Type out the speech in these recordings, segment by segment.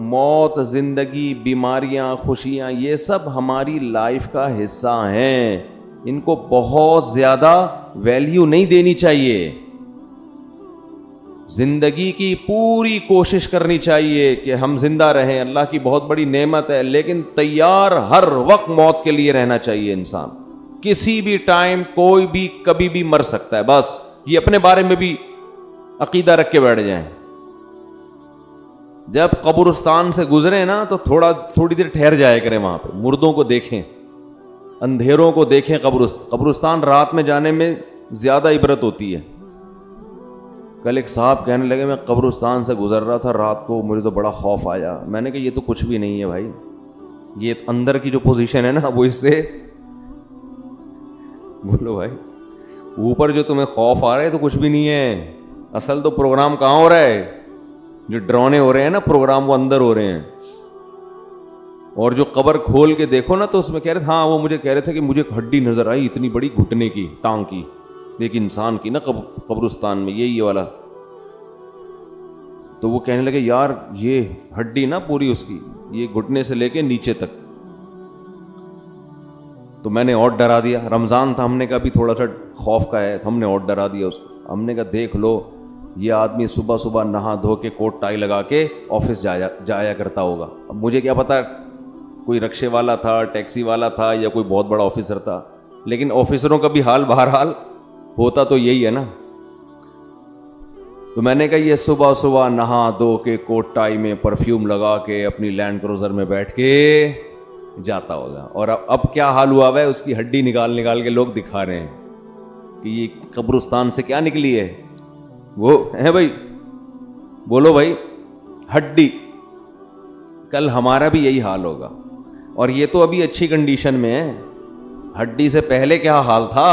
मौत, जिंदगी, बीमारियां, खुशियां, ये सब हमारी लाइफ का हिस्सा हैं। इनको बहुत ज्यादा वैल्यू नहीं देनी चाहिए। जिंदगी की पूरी कोशिश करनी चाहिए कि हम जिंदा रहें, अल्लाह की बहुत बड़ी नेमत है, लेकिन तैयार हर वक्त मौत के लिए रहना चाहिए। इंसान किसी भी टाइम, कोई भी, कभी भी मर सकता है। बस ये अपने बारे में भी अकीदा रख के बैठ जाएं। जब कब्रिस्तान से गुजरे ना तो थोड़ी देर ठहर जाया करें, वहां पे मुर्दों को देखें, अंधेरों को देखें। कब्रिस्तान रात में जाने में ज्यादा इबरत होती है। कल एक साहब कहने लगे, मैं कब्रिस्तान से गुजर रहा था रात को, मुझे तो बड़ा खौफ आया। मैंने कहा ये तो कुछ भी नहीं है भाई, ये अंदर की जो पोजीशन है ना, वो इससे बोलो भाई, ऊपर जो तुम्हें खौफ आ रहा है तो कुछ भी नहीं है। असल तो प्रोग्राम कहां हो रहा है, जो डराने हो रहे हैं ना प्रोग्राम, वो अंदर हो रहे हैं। और जो कब्र खोल के देखो ना, तो उसमें कह रहे थे, हाँ वो मुझे कह रहे थे कि मुझे हड्डी नजर आई इतनी बड़ी, घुटने की, टांग की, एक इंसान की ना कब्रिस्तान में, यही वाला। तो वो कहने लगे यार ये हड्डी ना पूरी उसकी, ये घुटने से लेके नीचे तक। तो मैंने और डरा दिया, रमजान था, हमने कहा भी थोड़ा सा खौफ का है, हमने और डरा दिया उसको। हमने कहा देख लो, ये आदमी सुबह सुबह नहा धो के कोट टाई लगा के ऑफिस जाया करता होगा। अब मुझे क्या पता कोई रक्शे वाला था, टैक्सी वाला था, या कोई बहुत बड़ा ऑफिसर था, लेकिन ऑफिसरों का भी हाल बहरहाल होता तो यही है ना। तो मैंने कहा ये सुबह सुबह नहा धो के कोट टाई में परफ्यूम लगा के अपनी लैंड क्रूजर में बैठ के जाता होगा। और अब क्या हाल हुआ है, उसकी हड्डी निकाल निकाल के लोग दिखा रहे हैं कि ये कब्रिस्तान से क्या निकली है। वो है भाई, बोलो भाई, हड्डी। कल हमारा भी यही हाल होगा। और ये तो अभी अच्छी कंडीशन में है, हड्डी से पहले क्या हाल था,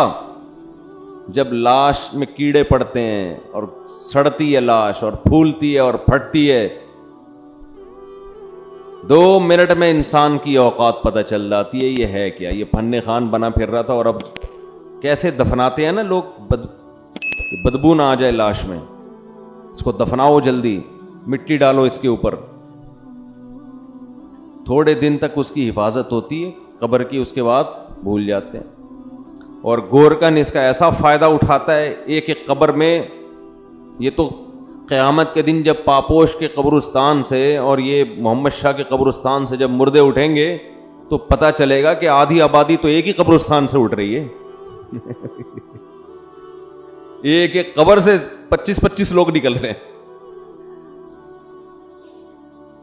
जब लाश में कीड़े पड़ते हैं और सड़ती है लाश और फूलती है और फटती है। 2 मिनट में इंसान की औकात पता चल जाती है, ये है क्या, ये फन्ने खान बना फिर रहा था। और अब कैसे दफनाते हैं ना लोग, बदबू ना आ जाए लाश में, इसको दफनाओ जल्दी, मिट्टी डालो इसके ऊपर। थोड़े दिन तक उसकी हिफाजत होती है कब्र की, उसके बाद भूल जाते हैं। और गोरकन इसका ऐसा फायदा उठाता है एक एक कब्र में। ये तो क़यामत के दिन जब पापोश के कब्रिस्तान से और ये मोहम्मद शाह के कब्रिस्तान से जब मुर्दे उठेंगे, तो पता चलेगा कि आधी आबादी तो एक ही कब्रिस्तान से उठ रही है। एक एक कब्र से 25-25 लोग निकल रहे हैं।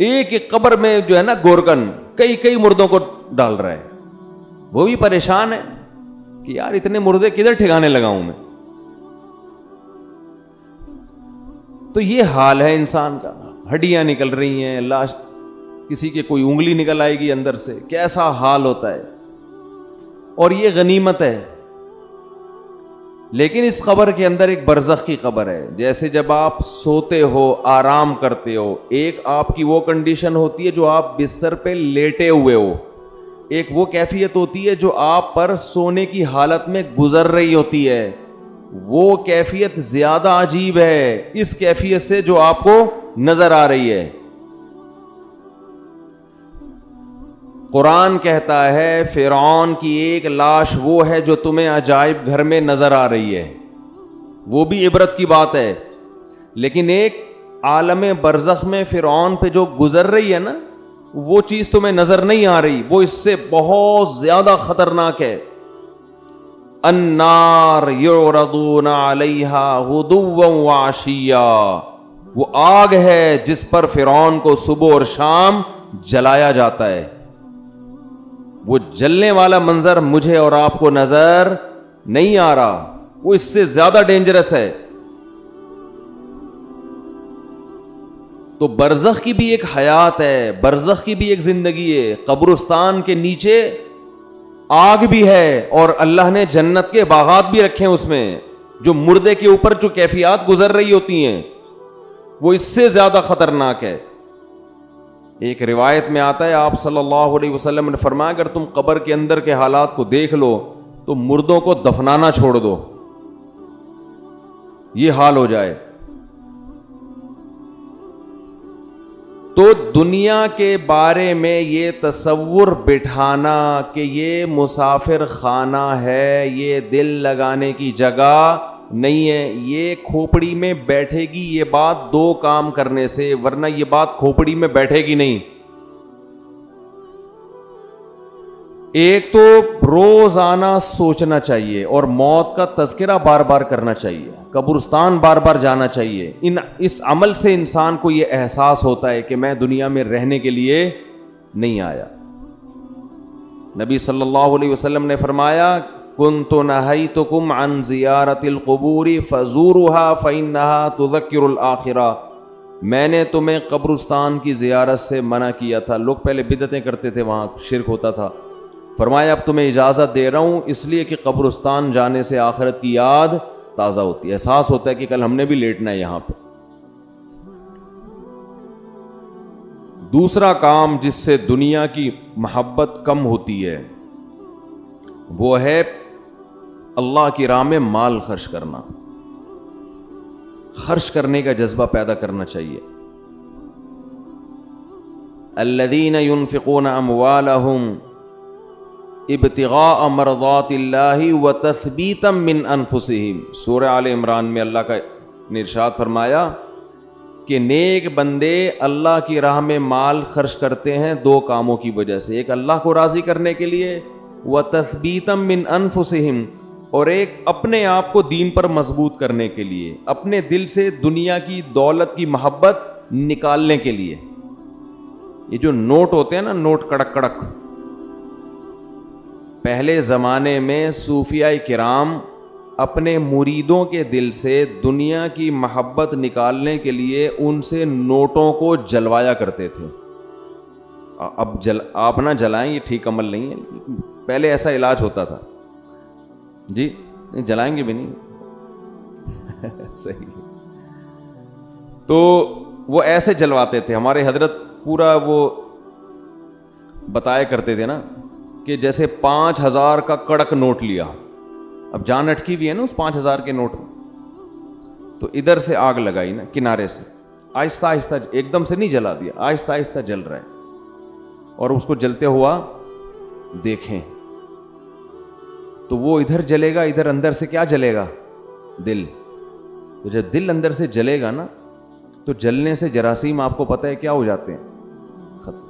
एक एक कब्र में जो है ना गोरकन कई कई मुर्दों को डाल रहा है। वो भी परेशान है कि यार इतने मुर्दे किधर ठिकाने लगाऊं मैं। तो ये हाल है इंसान का, हड्डियां निकल रही हैं, लाश, किसी के कोई उंगली निकल आएगी अंदर से, कैसा हाल होता है। और ये गनीमत है। लेकिन इस कब्र के अंदर एक बरज़ख की कब्र है। जैसे जब आप सोते हो, आराम करते हो, एक आपकी वो कंडीशन होती है जो आप बिस्तर पे लेटे हुए हो, एक वो कैफियत होती है जो आप पर सोने की हालत में गुजर रही होती है। वो कैफियत ज्यादा अजीब है इस कैफियत से जो आपको नजर आ रही है। कुरान कहता है फिरौन की एक लाश वो है जो तुम्हें अजाइब घर में नजर आ रही है, वो भी इबरत की बात है। लेकिन एक आलम बरज़ख में फिरौन पे जो गुजर रही है ना, वो चीज तुम्हें नजर नहीं आ रही, वो इससे बहुत ज्यादा खतरनाक है। अन्नार युरदूना अलैहा गुदुव्वन व अशिया, वो आग है जिस पर फिरौन को सुबह और शाम जलाया जाता है। वो जलने वाला मंजर मुझे और आपको नजर नहीं आ रहा, वो इससे ज्यादा डेंजरस है। तो बरज़ख की भी एक हयात है, बरज़ख की भी एक जिंदगी है। कब्रिस्तान के नीचे आग भी है और अल्लाह ने जन्नत के बागात भी रखे हैं उसमें। जो मुर्दे के ऊपर जो कैफियत गुजर रही होती हैं, वो इससे ज्यादा खतरनाक है। एक रिवायत में आता है, आप सल्लल्लाहु अलैहि वसल्लम ने फरमाया, अगर तुम कब्र के अंदर के हालात को देख लो तो मुर्दों को दफनाना छोड़ दो, ये हाल हो जाए। तो दुनिया के बारे में ये तसव्वुर बिठाना कि ये मुसाफिर खाना है, ये दिल लगाने की जगह नहीं है, ये खोपड़ी में बैठेगी, ये बात दो काम करने से, वरना ये बात खोपड़ी में बैठेगी नहीं। एक तो रोजाना सोचना चाहिए और मौत का तज़किरा बार बार करना चाहिए, कब्रिस्तान बार बार जाना चाहिए। इस अमल से इंसान को यह एहसास होता है कि मैं दुनिया में रहने के लिए नहीं आया। नबी सल्लल्लाहु अलैहि वसल्लम ने फरमाया, कुन्तु नहैतुकुम अन ज़ियारतिल क़ुबूरी फ़ज़ूरुहा फ़इन्नहा तुज़क्किरुल आखिरा। मैंने तुम्हें कब्रिस्तान की ज़ियारत से मना किया था। लोग पहले बिदअतें करते थे, वहाँ शिरक होता था। फरमाया अब तुम्हें इजाज़त दे रहा हूँ, इसलिए कि कब्रिस्तान जाने से आखिरत की याद ताज़ा होती है, एहसास होता है कि कल हमने भी लेटना है यहाँ पे। दूसरा काम जिससे दुनिया की मोहब्बत कम होती है वो है अल्लाह की राह में माल खर्च करना। खर्च करने का जज्बा पैदा करना चाहिए। अल्लज़ीना युनफ़िक़ूना अम्वालहुम इब्तिग़ाअ मरज़ातिल्लाहि व तस्बीतम मिन अनफुसिहिम। सूरह आल इमरान में अल्लाह का ने इरशाद फरमाया कि नेक बंदे अल्लाह की राह में माल खर्च करते हैं दो कामों की वजह से, एक अल्लाह को राज़ी करने के लिए, व तस्बीतम मिन अनफुसिहिम, और एक अपने आप को दीन पर मजबूत करने के लिए, अपने दिल से दुनिया की दौलत की मोहब्बत निकालने के लिए। ये जो नोट होते हैं ना, नोट कड़क कड़क, पहले ज़माने में सूफिया किराम अपने मुरीदों के दिल से दुनिया की मोहब्बत निकालने के लिए उनसे नोटों को जलवाया करते थे। अब आप ना जलाएं, ये ठीक अमल नहीं है, पहले ऐसा इलाज होता था जी, नहीं जलाएंगे भी नहीं सही। तो वो ऐसे जलवाते थे। हमारे हजरत पूरा वो बताया करते थे ना कि जैसे 5,000 का कड़क नोट लिया, अब जान अटकी भी है ना उस 5,000 के नोट में, तो इधर से आग लगाई ना किनारे से, आहिस्ता आहिस्ता, एकदम से नहीं जला दिया, आहिस्ता आहिस्ता जल रहा है, और उसको जलते हुआ देखें तो वो इधर जलेगा, इधर अंदर से क्या जलेगा, दिल। तो जब दिल अंदर से जलेगा ना, तो जलने से जरासीम आपको पता है क्या हो जाते हैं, खत्म।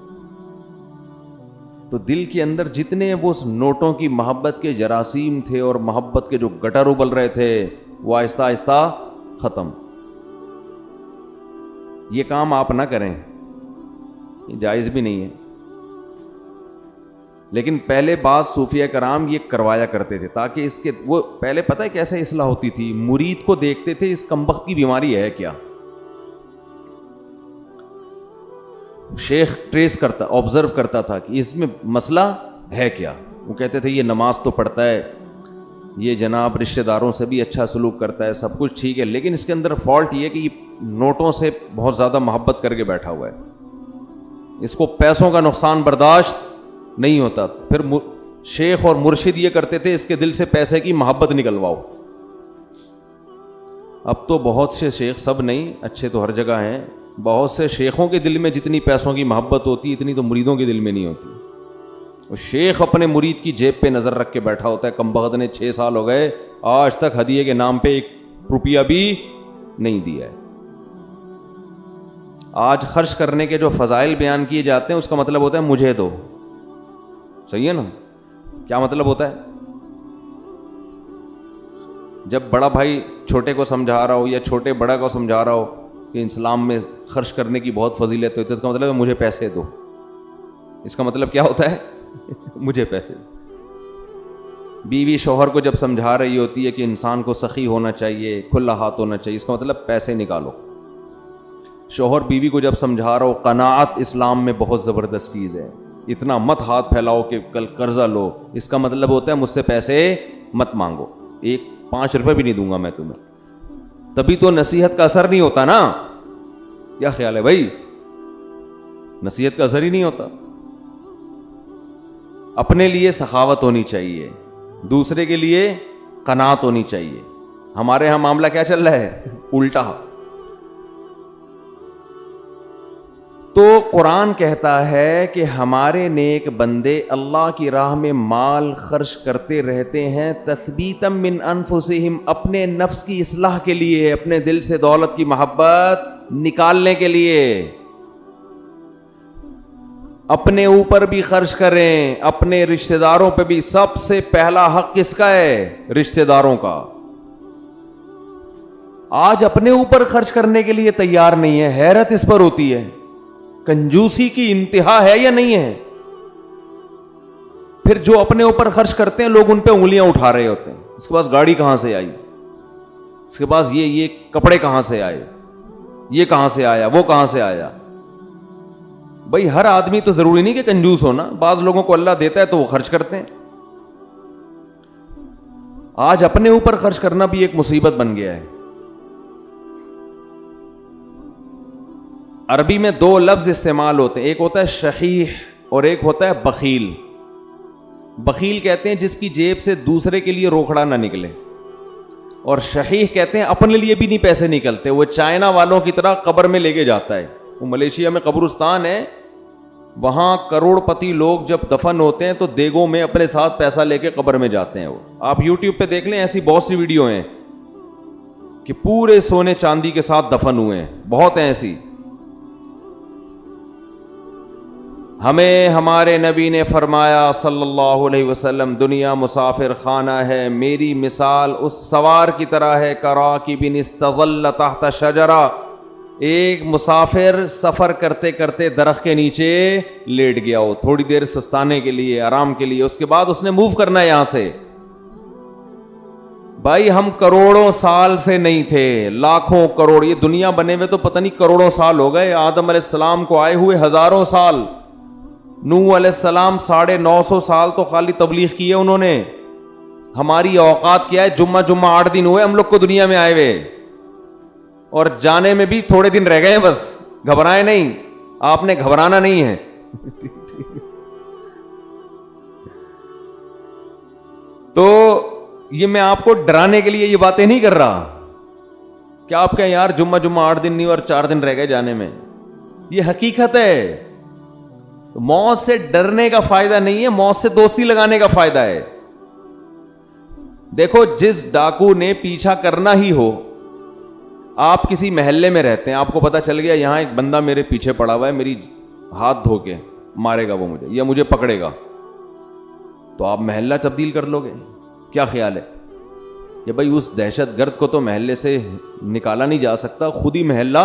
तो दिल के अंदर जितने वो नोटों की मोहब्बत के जरासीम थे और मोहब्बत के जो गटर उबल रहे थे, वो आहिस्ता आहिस्ता खत्म। ये काम आप ना करें, ये जायज़ भी नहीं है, लेकिन पहले बात सूफिया कराम ये करवाया करते थे ताकि इसके, वो पहले पता है कैसे इस्लाह होती थी, मुरीद को देखते थे इस कमबख्त की बीमारी है क्या। शेख ट्रेस करता, ऑब्जर्व करता था कि इसमें मसला है क्या। वो कहते थे ये नमाज तो पढ़ता है, ये जनाब रिश्तेदारों से भी अच्छा सलूक करता है, सब कुछ ठीक है, लेकिन इसके अंदर फॉल्ट ये कि ये नोटों से बहुत ज़्यादा मोहब्बत करके बैठा हुआ है, इसको पैसों का नुकसान बर्दाश्त नहीं होता। फिर शेख और मुर्शिद ये करते थे इसके दिल से पैसे की मोहब्बत निकलवाओ। अब तो बहुत से शेख, सब नहीं, अच्छे तो हर जगह हैं, बहुत से शेखों के दिल में जितनी पैसों की मोहब्बत होती है इतनी तो मुरीदों के दिल में नहीं होती। वो शेख अपने मुरीद की जेब पे नज़र रख के बैठा होता है, कमबख्त ने 6 साल हो गए आज तक हदिये के नाम पे 1 रुपया भी नहीं दिया है। आज खर्च करने के जो फ़ज़ाइल बयान किए जाते हैं उसका मतलब होता है मुझे दो, सही है ना। क्या मतलब होता है, जब बड़ा भाई छोटे को समझा रहा हो या छोटे बड़ा को समझा रहा हो कि इस्लाम में खर्च करने की बहुत फजीलत है, तो इसका मतलब है मुझे पैसे दो। इसका मतलब क्या होता है मुझे पैसे दो। बीवी शौहर को जब समझा रही होती है कि इंसान को सखी होना चाहिए, खुला हाथ होना चाहिए, इसका मतलब पैसे निकालो। शौहर बीवी को जब समझा रहा हो कनाअत इस्लाम में बहुत ज़बरदस्त चीज़ है, इतना मत हाथ फैलाओ कि कल कर्जा लो, इसका मतलब होता है मुझसे पैसे मत मांगो, 5 रुपए भी नहीं दूंगा मैं तुम्हें। तभी तो नसीहत का असर नहीं होता ना। क्या ख्याल है भाई, नसीहत का असर ही नहीं होता। अपने लिए सखावत होनी चाहिए, दूसरे के लिए कनात होनी चाहिए। हमारे यहां मामला क्या चल रहा है, उल्टा। तो कुरान कहता है कि हमारे नेक बंदे अल्लाह की राह में माल खर्च करते रहते हैं, तस्बीतम मिन अनफुसिहिम, अपने नफ्स की इस्लाह के लिए, अपने दिल से दौलत की मोहब्बत निकालने के लिए। अपने ऊपर भी खर्च करें, अपने रिश्तेदारों पे भी। सबसे पहला हक किसका है? रिश्तेदारों का। आज अपने ऊपर खर्च करने के लिए तैयार नहीं है, हैरत इस पर होती है। कंजूसी की इंतहा है या नहीं है? फिर जो अपने ऊपर खर्च करते हैं लोग उन पे उंगलियां उठा रहे होते हैं। इसके पास गाड़ी कहां से आई, इसके पास ये कपड़े कहां से आए, ये कहां से आया, वो कहां से आया। भाई हर आदमी तो जरूरी नहीं कि कंजूस होना, बाज लोगों को अल्लाह देता है तो वो खर्च करते हैं। आज अपने ऊपर खर्च करना भी एक मुसीबत बन गया है। अरबी में दो लफ्ज इस्तेमाल होते हैं, एक होता है शहीह और एक होता है बखील। बखील कहते हैं जिसकी जेब से दूसरे के लिए रोकड़ा ना निकले, और शहीह कहते हैं अपने लिए भी नहीं पैसे निकलते, वो चाइना वालों की तरह कब्र में लेके जाता है। वो मलेशिया में कब्रिस्तान है, वहां करोड़पति लोग जब दफन होते हैं तो देगों में अपने साथ पैसा लेके कब्र में जाते हैं। वो आप यूट्यूब पे देख लें, ऐसी बहुत सी वीडियो हैं कि पूरे सोने चांदी के साथ दफन हुए हैं, बहुत हैं ऐसी। हमें हमारे नबी ने फरमाया सल्लल्लाहु अलैहि वसल्लम, दुनिया मुसाफिर खाना है, मेरी मिसाल उस सवार की तरह है कराकिबिन इस्तज़ल्ल तहत शजरा। एक मुसाफिर सफर करते करते दरख्त के नीचे लेट गया हो, थोड़ी देर सुस्ताने के लिए, आराम के लिए, उसके बाद उसने मूव करना है यहां से। भाई हम करोड़ों साल से नहीं थे, लाखों करोड़, ये दुनिया बने हुए तो पता नहीं करोड़ों साल हो गए। आदम अलैहिस्सलाम को आए हुए हजारों साल, नूह अलैहिस्सलाम 950 साल तो खाली तबलीग की है उन्होंने। हमारी औकात क्या है? जुम्मा 8 दिन हुए हम लोग को दुनिया में आए हुए, और जाने में भी थोड़े दिन रह गए बस। घबराए नहीं, आपने घबराना नहीं है। तो ये मैं आपको डराने के लिए ये बातें नहीं कर रहा कि आप कहें यार जुम्मा 8 दिन नहीं और 4 दिन रह गए जाने में। ये हकीकत है। तो मौत से डरने का फायदा नहीं है, मौत से दोस्ती लगाने का फायदा है। देखो, जिस डाकू ने पीछा करना ही हो, आप किसी महल्ले में रहते हैं, आपको पता चल गया यहां एक बंदा मेरे पीछे पड़ा हुआ है, मेरी हाथ धो के मारेगा वो मुझे या मुझे पकड़ेगा, तो आप महल्ला तब्दील कर लोगे? क्या ख्याल है कि भाई उस दहशतगर्द को तो महल्ले से निकाला नहीं जा सकता, खुद ही महल्ला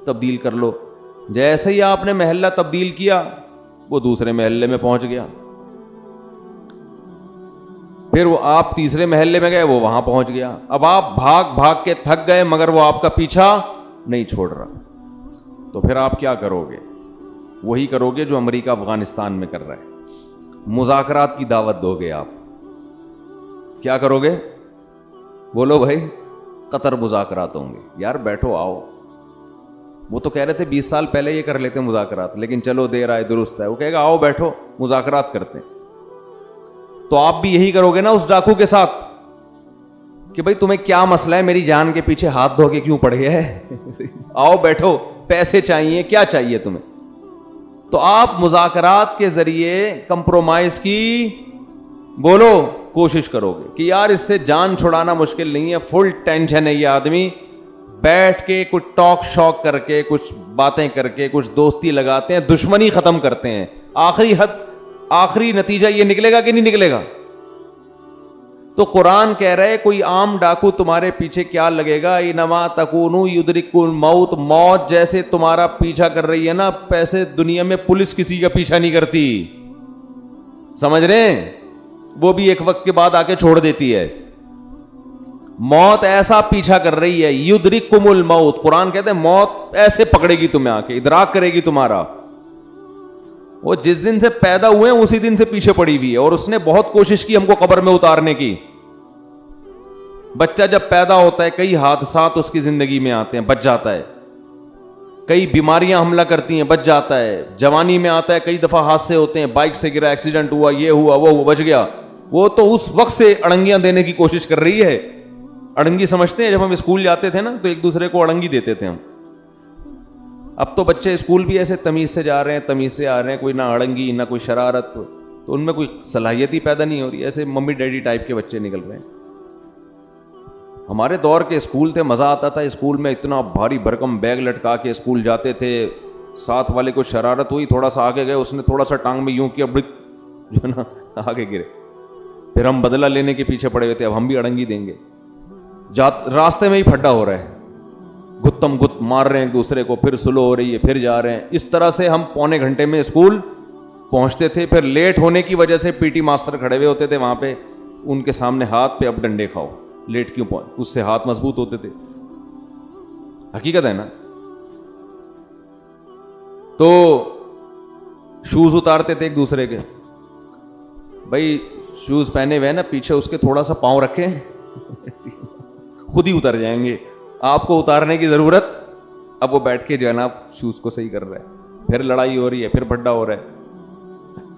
तब्दील कर लो। जैसे ही आपने महल्ला तब्दील किया, वो दूसरे महल्ले में पहुंच गया, फिर वो आप तीसरे महल्ले में गए, वो वहां पहुंच गया। अब आप भाग भाग के थक गए, मगर वो आपका पीछा नहीं छोड़ रहा। तो फिर आप क्या करोगे? वही करोगे जो अमेरिका अफगानिस्तान में कर रहा है, मुज़ाकरात की दावत दोगे आप। क्या करोगे? बोलो भाई। कतर मुज़ाकरात होंगे। यार बैठो, आओ। वो तो कह रहे थे 20 साल पहले ये कर लेते मुज़ाकरात, लेकिन चलो देर आए दुरुस्त है। वो कहेगा आओ बैठो मुज़ाकरात करते हैं। तो आप भी यही करोगे ना उस डाकू के साथ कि भाई तुम्हें क्या मसला है, मेरी जान के पीछे हाथ धो के क्यों पड़ गया है? आओ बैठो, पैसे चाहिए, क्या चाहिए तुम्हें? तो आप मुज़ाकरात के जरिए कंप्रोमाइज की बोलो कोशिश करोगे कि यार इससे जान छुड़ाना मुश्किल नहीं है, फुल टेंशन है ये आदमी, बैठ के कुछ टॉक शॉक करके, कुछ बातें करके, कुछ दोस्ती लगाते हैं, दुश्मनी खत्म करते हैं। आखिरी नतीजा ये निकलेगा कि नहीं निकलेगा? तो कुरान कह रहे कोई आम डाकू तुम्हारे पीछे क्या लगेगा, इनमा तकूनु युद्रिकुल मौत, मौत जैसे तुम्हारा पीछा कर रही है ना, पैसे दुनिया में पुलिस किसी का पीछा नहीं करती, समझ रहे हैं? वो भी एक वक्त के बाद आके छोड़ देती है। मौत ऐसा पीछा कर रही है, युद्रिकुमुल मौत, कुरान कहते हैं मौत ऐसे पकड़ेगी तुम्हें आके, इदराक करेगी तुम्हारा। वो जिस दिन से पैदा हुए हैं उसी दिन से पीछे पड़ी हुई है, और उसने बहुत कोशिश की हमको कब्र में उतारने की। बच्चा जब पैदा होता है, कई हादसात उसकी जिंदगी में आते हैं, बच जाता है। कई बीमारियां हमला करती हैं, बच जाता है। जवानी में आता है, कई दफा हादसे होते हैं, बाइक से गिरा, एक्सीडेंट हुआ, ये हुआ, वो हुआ, बच गया। वो तो उस वक्त से अड़ंगियां देने की कोशिश कर रही है। अड़ंगी समझते हैं? जब हम स्कूल जाते थे ना, तो एक दूसरे को अड़ंगी देते थे हम। अब तो बच्चे स्कूल भी ऐसे तमीज से जा रहे हैं, तमीज से आ रहे हैं, कोई ना अड़ंगी ना कोई शरारत, तो उनमें कोई सलाहियत ही पैदा नहीं हो रही, ऐसे मम्मी डैडी टाइप के बच्चे निकल रहे हैं। हमारे दौर के स्कूल थे, मज़ा आता था स्कूल में, इतना भारी भरकम बैग लटका के स्कूल जाते थे, साथ वाले को शरारत हुई, थोड़ा सा आगे गए, उसने थोड़ा सा टांग में यूं किया, ब्रिक जो ना आगे गिरे, फिर हम बदला लेने के पीछे पड़े हुए थे, अब हम भी अड़ंगी देंगे। रास्ते में ही फड्डा हो रहा है, गुत्तम गुत्त मार रहे हैं एक दूसरे को, फिर सुलो हो रही है, फिर जा रहे हैं। इस तरह से हम पौने घंटे में स्कूल पहुंचते थे। फिर लेट होने की वजह से पीटी मास्टर खड़े हुए होते थे वहां पे, उनके सामने हाथ पे अब डंडे खाओ, लेट क्यों पहुंच, उससे हाथ मजबूत होते थे। हकीकत है ना। तो शूज उतारते थे एक दूसरे के, भाई शूज पहने हुए ना, पीछे उसके थोड़ा सा पांव रखें खुद ही उतर जाएंगे, आपको उतारने की जरूरत। अब वो बैठ के जो है ना शूज को सही कर रहा है, फिर लड़ाई हो रही है, फिर भड्डा हो रहा है।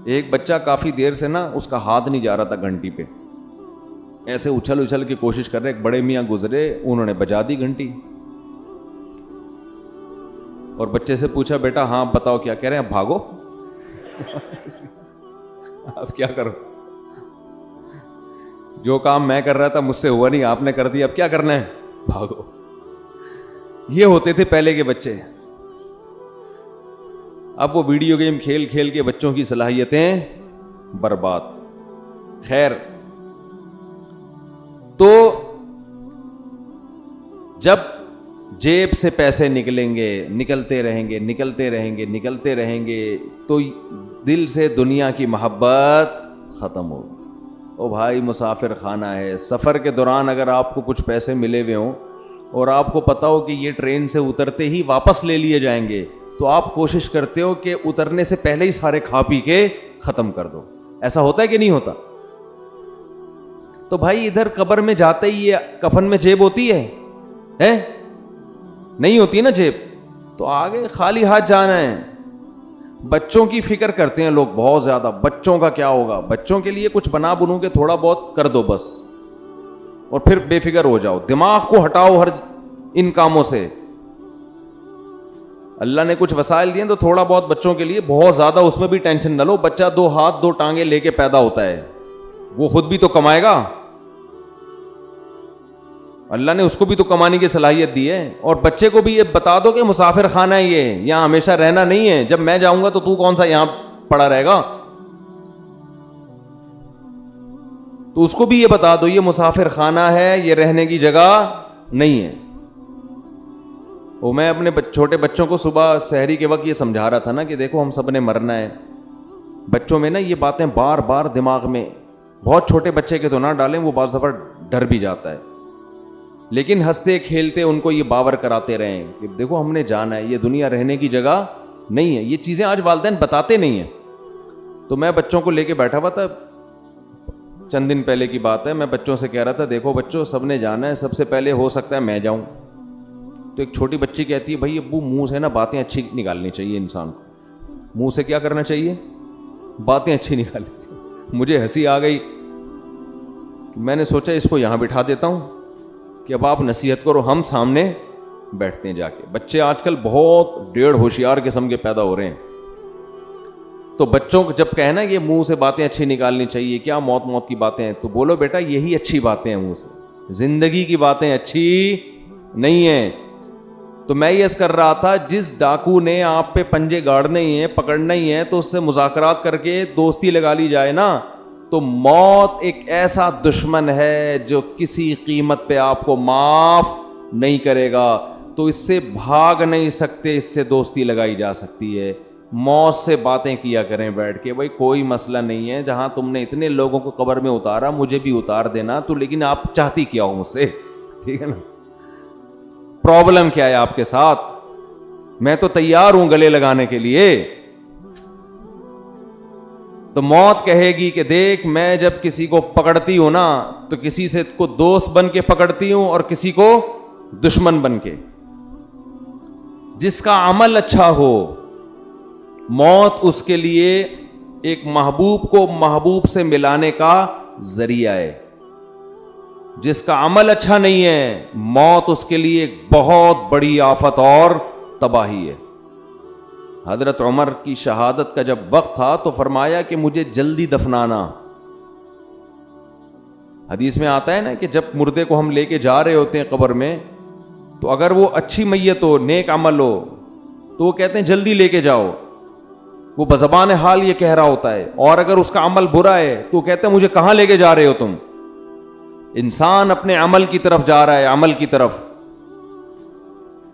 एक बच्चा काफी देर से ना उसका हाथ नहीं जा रहा था घंटी पे, ऐसे उछल उछल की कोशिश कर रहे, एक बड़े मियां गुजरे, उन्होंने बजा दी घंटी और बच्चे से पूछा, बेटा हाँ बताओ क्या कह रहे हैं, अब भागो अब क्या करो, जो काम मैं कर रहा था मुझसे हुआ नहीं, आपने कर दिया, अब क्या करना है, भागो। ये होते थे पहले के बच्चे। अब वो वीडियो गेम खेल खेल के बच्चों की सलाहियतें बर्बाद। खैर, तो जब जेब से पैसे निकलेंगे, निकलते रहेंगे, निकलते रहेंगे, निकलते रहेंगे, तो दिल से दुनिया की मोहब्बत खत्म होगी। ओ भाई, मुसाफिर खाना है। सफ़र के दौरान अगर आपको कुछ पैसे मिले हुए हों और आपको पता हो कि ये ट्रेन से उतरते ही वापस ले लिए जाएंगे, तो आप कोशिश करते हो कि उतरने से पहले ही सारे खा पी के ख़त्म कर दो। ऐसा होता है कि नहीं होता? तो भाई इधर कब्र में जाते ही ये कफन में जेब होती है? नहीं होती ना जेब, तो आगे खाली हाथ जाना है। बच्चों की फिक्र करते हैं लोग बहुत ज्यादा, बच्चों का क्या होगा, बच्चों के लिए कुछ बना बुनू के थोड़ा बहुत कर दो बस, और फिर बेफिक्र हो जाओ, दिमाग को हटाओ हर इन कामों से। अल्लाह ने कुछ वसाइल दिए तो थोड़ा बहुत बच्चों के लिए, बहुत ज्यादा उसमें भी टेंशन न लो। बच्चा 2 हाथ 2 टांगे लेके पैदा होता है, वो खुद भी तो कमाएगा, अल्लाह ने उसको भी तो कमाने की सलाहियत दी है। और बच्चे को भी ये बता दो कि मुसाफिर खाना है ये, यहां हमेशा रहना नहीं है, जब मैं जाऊंगा तो तू कौन सा यहां पड़ा रहेगा। तो उसको भी ये बता दो ये मुसाफिर खाना है, ये रहने की जगह नहीं है। वो मैं अपने छोटे बच्चों को सुबह सहरी के वक्त ये समझा रहा था ना कि देखो हम सब ने मरना है। बच्चों में ना ये बातें बार बार दिमाग में, बहुत छोटे बच्चे के तो ना डालें, वो बाज़ दफ़ा डर भी जाता है, लेकिन हंसते खेलते उनको ये बावर कराते रहें कि देखो हमने जाना है, ये दुनिया रहने की जगह नहीं है। ये चीज़ें आज वालिदैन बताते नहीं हैं। तो मैं बच्चों को लेके बैठा हुआ था, चंद दिन पहले की बात है, मैं बच्चों से कह रहा था देखो बच्चों सबने जाना है, सबसे पहले हो सकता है मैं जाऊं। तो एक छोटी बच्ची कहती है भाई अब्बू मुंह से ना बातें अच्छी निकालनी चाहिए इंसान को। मुंह से क्या करना चाहिए? बातें अच्छी निकालनी चाहिए। मुझे हंसी आ गई, मैंने सोचा इसको यहां बिठा देता हूं कि अब आप नसीहत करो, हम सामने बैठते हैं जाके। बच्चे आजकल बहुत डेढ़ होशियार किस्म के पैदा हो रहे हैं। तो बच्चों को जब कहे ना ये मुंह से बातें अच्छी निकालनी चाहिए, क्या मौत मौत की बातें हैं, तो बोलो बेटा यही अच्छी बातें हैं मुंह से, जिंदगी की बातें अच्छी नहीं है। तो मैं ये कर रहा था, जिस डाकू ने आप पे पंजे गाड़ने ही है, पकड़ना ही है, तो उससे मुज़ाकरात करके दोस्ती लगा ली जाए ना, तो मौत एक ऐसा दुश्मन है जो किसी कीमत पे आपको माफ नहीं करेगा। तो इससे भाग नहीं सकते, इससे दोस्ती लगाई जा सकती है। मौत से बातें किया करें बैठ के, भाई कोई मसला नहीं है, जहां तुमने इतने लोगों को कब्र में उतारा मुझे भी उतार देना, तो लेकिन आप चाहती क्या हो मुझसे, ठीक है ना? प्रॉब्लम क्या है आपके साथ? मैं तो तैयार हूं गले लगाने के लिए। तो मौत कहेगी कि देख मैं जब किसी को पकड़ती हूं ना, तो किसी से को दोस्त बन के पकड़ती हूं और किसी को दुश्मन बन के। जिसका अमल अच्छा हो, मौत उसके लिए एक महबूब को महबूब से मिलाने का जरिया है। जिसका अमल अच्छा नहीं है, मौत उसके लिए एक बहुत बड़ी आफत और तबाही है। हजरत उमर की शहादत का जब वक्त था तो फरमाया कि मुझे जल्दी दफनाना। हदीस में आता है ना कि जब मुर्दे को हम लेके जा रहे होते हैं कब्र में, तो अगर वो अच्छी मैयत हो, नेक अमल हो, तो वो कहते हैं जल्दी लेके जाओ। वो बज़बान हाल ये कह रहा होता है। और अगर उसका अमल बुरा है तो कहते हैं मुझे कहां लेके जा रहे हो तुम। इंसान अपने अमल की तरफ जा रहा है, अमल की तरफ।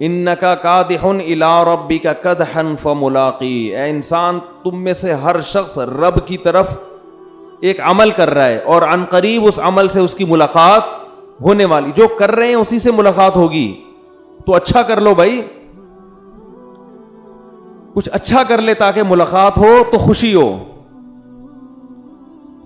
इन्नका कादिहुन इला रब्बिका कदहन फमुलाकी। ए इंसान, तुम में से हर शख्स रब की तरफ एक अमल कर रहा है और अनकरीब उस अमल से उसकी मुलाकात होने वाली। जो कर रहे हैं उसी से मुलाकात होगी। तो अच्छा कर लो भाई, कुछ अच्छा कर ले ताकि मुलाकात हो तो खुशी हो।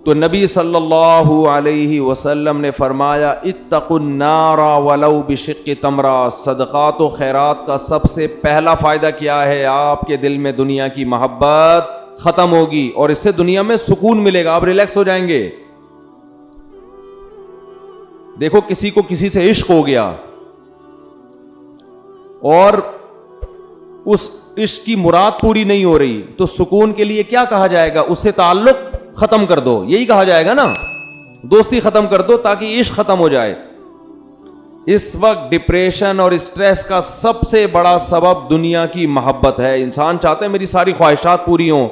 तो नबी सल्लल्लाहु अलैहि वसल्लम ने फरमाया इत्तकुन नारा वलौ बिशिक्कि तमरा। सदक़ात व खैरात का सबसे पहला फायदा क्या है? आपके दिल में दुनिया की मोहब्बत खत्म होगी और इससे दुनिया में सुकून मिलेगा, आप रिलैक्स हो जाएंगे। देखो, किसी को किसी से इश्क हो गया और उस इश्क की मुराद पूरी नहीं हो रही, तो सुकून के लिए क्या कहा जाएगा? उससे ताल्लुक खत्म कर दो, यही कहा जाएगा ना। दोस्ती खत्म कर दो ताकि इश्क खत्म हो जाए। इस वक्त डिप्रेशन और स्ट्रेस का सबसे बड़ा सबब दुनिया की मोहब्बत है। इंसान चाहते हैं मेरी सारी ख्वाहिशात पूरी हों,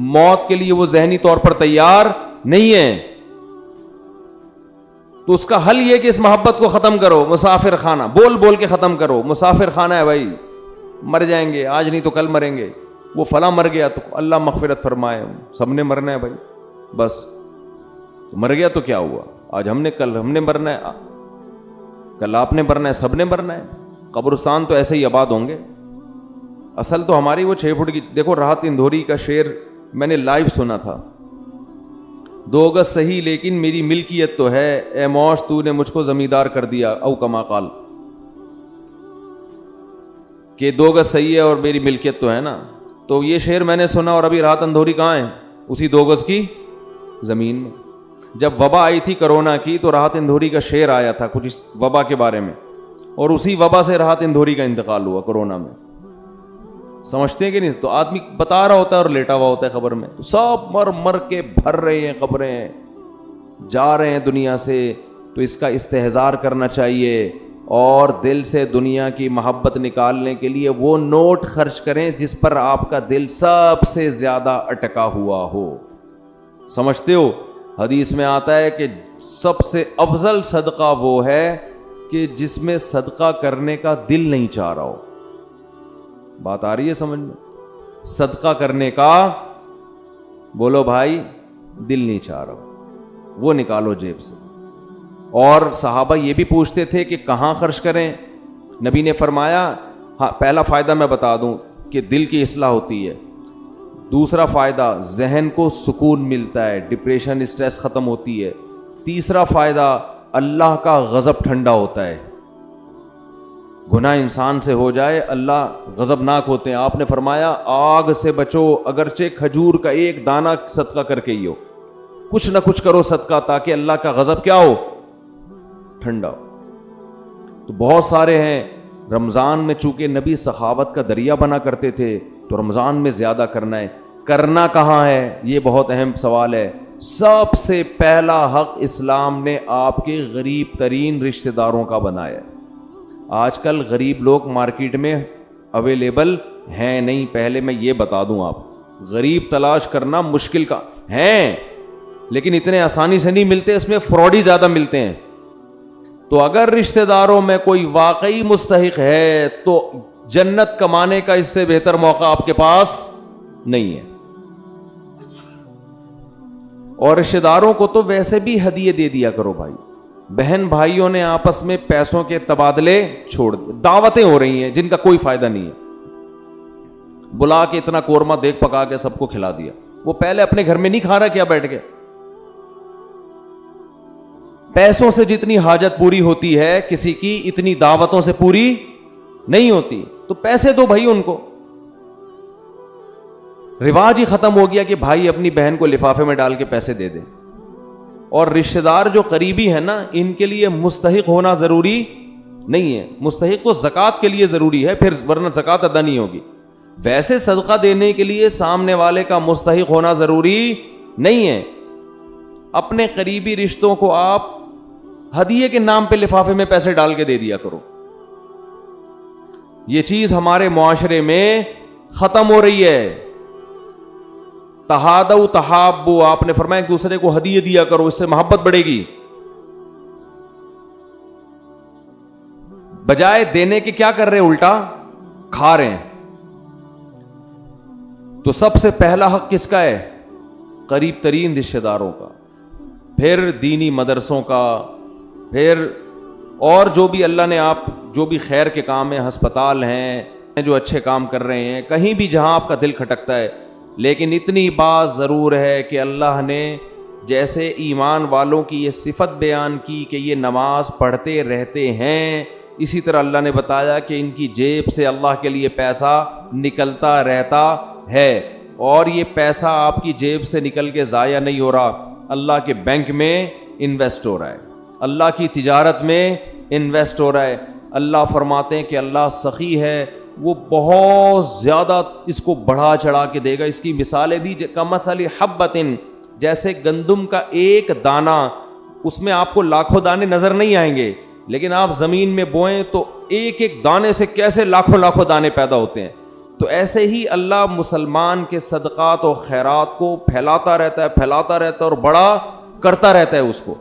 मौत के लिए वो जहनी तौर पर तैयार नहीं है। तो उसका हल ये कि इस मोहब्बत को खत्म करो। मुसाफिर खाना बोल बोल के खत्म करो। मुसाफिर खाना है भाई, मर जाएंगे, आज नहीं तो कल मरेंगे। वो फला मर गया तो अल्लाह मगफिरत फरमाए, सबने मरना है भाई, बस। मर गया तो क्या हुआ, आज हमने, कल हमने मरना है, कल आपने मरना है, सबने मरना है। कब्रिस्तान तो ऐसे ही आबाद होंगे। असल तो हमारी वो 6 फुट की, देखो राहत इंदौरी का शेर मैंने लाइव सुना था। 2 गज सही लेकिन मेरी मिल्कियत तो है, ए मौश तूने मुझको जमींदार कर दिया, औ कमा काल। कि 2 गज सही है और मेरी मिल्कियत तो है ना। तो ये शेर मैंने सुना और अभी राहत इंदौरी कहाँ है? उसी 2 गज की जमीन में। जब वबा आई थी कोरोना की, तो राहत इंदौरी का शेर आया था कुछ इस वबा के बारे में, और उसी वबा से राहत इंदौरी का इंतकाल हुआ कोरोना में। समझते हैं कि नहीं? तो आदमी बता रहा होता है और लेटा हुआ होता है खबर में, तो सब मर मर के भर रहे हैं खबरें, जा रहे हैं दुनिया से। तो इसका इस्तेहज़ार करना चाहिए और दिल से दुनिया की मोहब्बत निकालने के लिए वो नोट खर्च करें जिस पर आपका दिल सबसे ज़्यादा अटका हुआ हो। समझते हो? हदीस में आता है कि सबसे अफजल सदका वो है कि जिसमें सदका करने का दिल नहीं चाह रहा हो। बात आ रही है समझ में? सदका करने का, बोलो भाई, दिल नहीं चाह रहा हो, वो निकालो जेब से। और सहाबा ये भी पूछते थे कि कहाँ खर्च करें। नबी ने फरमाया, हाँ, पहला फ़ायदा मैं बता दूं कि दिल की इस्लाह होती है। दूसरा फ़ायदा, जहन को सुकून मिलता है, डिप्रेशन स्ट्रेस ख़त्म होती है। तीसरा फ़ायदा, अल्लाह का गज़ब ठंडा होता है। गुनाह इंसान से हो जाए, अल्लाह गज़बनाक होते हैं। आपने फरमाया आग से बचो, अगरचे खजूर का एक दाना सदका करके ही हो, कुछ ना कुछ करो सदका, ताकि अल्लाह का गज़ब क्या हो? ठंडा हो। तो बहुत सारे हैं। रमज़ान में चूंकि नबी सखावत का दरिया बना करते थे, तो रमज़ान में ज़्यादा करना है। करना कहाँ है, ये बहुत अहम सवाल है। सबसे पहला हक इस्लाम ने आपके गरीब तरीन रिश्तेदारों का बनाया है। आजकल गरीब लोग मार्केट में अवेलेबल हैं नहीं। पहले मैं ये बता दूं, आप गरीब तलाश करना मुश्किल का है, लेकिन इतने आसानी से नहीं मिलते, इसमें फ्रॉडी ज़्यादा मिलते हैं। तो अगर रिश्तेदारों में कोई वाकई मुस्तहिक है तो जन्नत कमाने का इससे बेहतर मौका आपके पास नहीं है। और रिश्तेदारों को तो वैसे भी हदिये दे दिया करो भाई। बहन भाइयों ने आपस में पैसों के तबादले छोड़ दिए, दावतें हो रही हैं जिनका कोई फायदा नहीं है। बुला के इतना कोरमा देख पका के सबको खिला दिया। वो पहले अपने घर में नहीं खा रहा क्या बैठ के? पैसों से जितनी हाजत पूरी होती है किसी की, इतनी दावतों से पूरी नहीं होती। तो पैसे दो भाई उनको। रिवाज ही खत्म हो गया कि भाई अपनी बहन को लिफाफे में डाल के पैसे दे दे। और रिश्तेदार जो करीबी है ना, इनके लिए मुस्तहिक होना जरूरी नहीं है। मुस्तहिक तो ज़कात के लिए जरूरी है, फिर वरना ज़कात अदा नहीं होगी। वैसे सदका देने के लिए सामने वाले का मुस्तहिक होना जरूरी नहीं है। अपने करीबी रिश्तों को आप हदिये के नाम पे लिफाफे में पैसे डाल के दे दिया करो। यह चीज हमारे मुआशरे में खत्म हो रही है। तहादउ तहाब्बु, आपने फरमाया एक दूसरे को हदिये दिया करो, इससे मोहब्बत बढ़ेगी। बजाय देने के क्या कर रहे हैं, उल्टा खा रहे हैं। तो सबसे पहला हक किसका है? करीब तरीन रिश्तेदारों का, फिर दीनी मदरसों का, फिर और जो भी अल्लाह ने आप जो भी खैर के काम है, हस्पताल हैं जो अच्छे काम कर रहे हैं, कहीं भी जहां आपका दिल खटकता है। लेकिन इतनी बात ज़रूर है कि अल्लाह ने जैसे ईमान वालों की ये सिफत बयान की कि ये नमाज पढ़ते रहते हैं, इसी तरह अल्लाह ने बताया कि इनकी जेब से अल्लाह के लिए पैसा निकलता रहता है। और ये पैसा आपकी जेब से निकल के ज़ाया नहीं हो रहा, अल्लाह के बैंक में इन्वेस्ट हो रहा है, अल्लाह की तिजारत में इन्वेस्ट हो रहा है। अल्लाह फरमाते हैं कि अल्लाह सखी है, वो बहुत ज़्यादा इसको बढ़ा चढ़ा के देगा। इसकी मिसालें दी, कमसली हब्बतिन, जैसे गंदुम का एक दाना, उसमें आपको लाखों दाने नज़र नहीं आएंगे, लेकिन आप ज़मीन में बोएं तो एक एक दाने से कैसे लाखों लाखों दाने पैदा होते हैं। तो ऐसे ही अल्लाह मुसलमान के सदक़ात और खैरात को फैलाता रहता है, फैलाता रहता है और बड़ा करता रहता है उसको।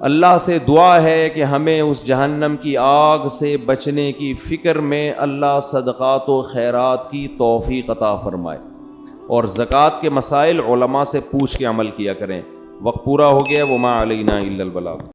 अल्लाह से दुआ है कि हमें उस जहन्नम की आग से बचने की फ़िक्र में अल्लाह सदक़ात व खैरात की तौफ़ीक़ अता फ़रमाए। और ज़कात के मसाइल उलमा से पूछ के अमल किया करें। वक्त पूरा हो गया। वमा अलैना इल्लल बलाग।